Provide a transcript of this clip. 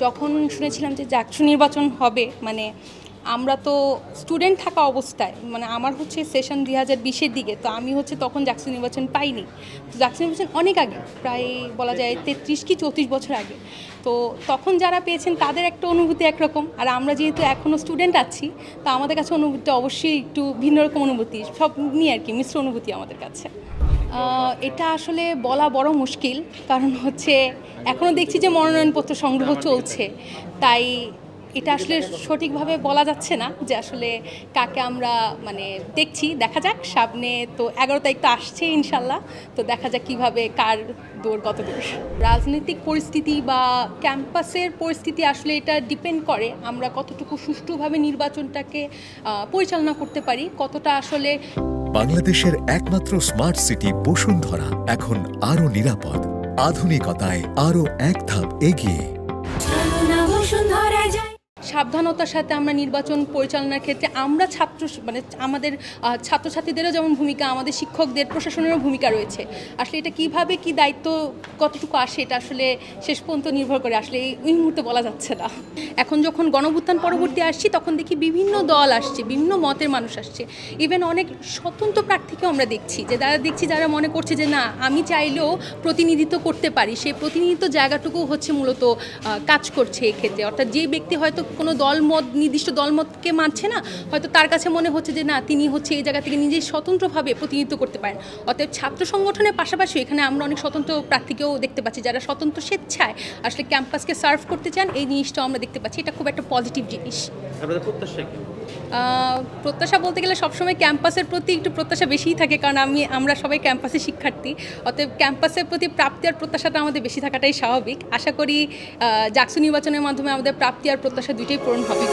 যখন শুনেছিলাম যে জাকসু নির্বাচন হবে, মানে আমরা তো স্টুডেন্ট থাকা অবস্থায়, মানে আমার হচ্ছে সেশন 2020-এর দিকে, তো আমি হচ্ছে তখন জাকসু নির্বাচন পাইনি। তো জাকসু নির্বাচন অনেক আগে, প্রায় বলা যায় 33 কি 34 বছর আগে। তো তখন যারা পেয়েছেন তাদের একটা অনুভূতি একরকম, আর আমরা যেহেতু এখনও স্টুডেন্ট আছি, তো আমাদের কাছে অনুভূতি অবশ্যই একটু ভিন্ন রকম অনুভূতি, সব নিয়ে আর কি মিশ্র অনুভূতি আমাদের কাছে। এটা আসলে বলা বড় মুশকিল, কারণ হচ্ছে এখনও দেখছি যে মনোনয়নপত্র সংগ্রহ চলছে, তাই এটা আসলে সঠিকভাবে বলা যাচ্ছে না যে আসলে কাকে আমরা মানে দেখছি। দেখা যাক, সামনে তো 11 তারিখ তো আসছে ইনশাল্লাহ, তো দেখা যাক কীভাবে কার দৌড় কত দূর। রাজনৈতিক পরিস্থিতি বা ক্যাম্পাসের পরিস্থিতি আসলে এটা ডিপেন্ড করে আমরা কতটুকু সুষ্ঠুভাবে নির্বাচনটাকে পরিচালনা করতে পারি, কতটা আসলে। বাংলাদেশের একমাত্র স্মার্ট সিটি বসুন্ধরা এখন আরো নিরাপদ, আধুনিকতায় আরো এক ধাপ এগিয়ে। সাবধানতার সাথে আমরা নির্বাচন পরিচালনার ক্ষেত্রে আমরা আমাদের ছাত্রছাত্রীদেরও যেমন ভূমিকা, আমাদের শিক্ষকদের, প্রশাসনেরও ভূমিকা রয়েছে। আসলে এটা কিভাবে কি দায়িত্ব কতটুকু আসে, এটা আসলে শেষ পর্যন্ত নির্ভর করে, আসলে এই মুহূর্তে বলা যাচ্ছে না। এখন যখন গণঅভ্যুত্থান পরবর্তী আসছি, তখন দেখি বিভিন্ন দল আসছে, বিভিন্ন মতের মানুষ আসছে, ইভেন অনেক স্বতন্ত্র প্রার্থীকেও আমরা দেখছি, যারা মনে করছে যে না, আমি চাইলেও প্রতিনিধিত্ব করতে পারি, সেই প্রতিনিধিত্ব জায়গাটুকু হচ্ছে মূলত কাজ করছে এক্ষেত্রে। অর্থাৎ যে ব্যক্তি হয়তো কোনো নির্দিষ্ট দলমতকে মানছে না, হয়তো তার কাছে মনে হচ্ছে যে না, তিনি হচ্ছে এই জায়গা থেকে নিজেই স্বতন্ত্রভাবে প্রতিনিধিত্ব করতে পারেন। অতএব ছাত্র সংগঠনের পাশাপাশি এখানে আমরা অনেক স্বতন্ত্র প্রার্থীকেও দেখতে পাচ্ছি, যারা স্বতন্ত্র স্বেচ্ছায় আসলে ক্যাম্পাসকে সার্ভ করতে চান, এই জিনিসটাও আমরা দেখতে পাচ্ছি। এটা খুব একটা পজিটিভ জিনিস। প্রত্যাশা বলতে গেলে সবসময় ক্যাম্পাসের প্রতি একটু প্রত্যাশা বেশিই থাকে, কারণ আমরা সবাই ক্যাম্পাসের শিক্ষার্থী, অতএব ক্যাম্পাসের প্রতি প্রাপ্তি আর প্রত্যাশাটা আমাদের বেশি থাকাটাই স্বাভাবিক। আশা করি জাকসু নির্বাচনের মাধ্যমে আমাদের প্রাপ্তি আর প্রত্যাশা দুইটাই পূরণ হবে।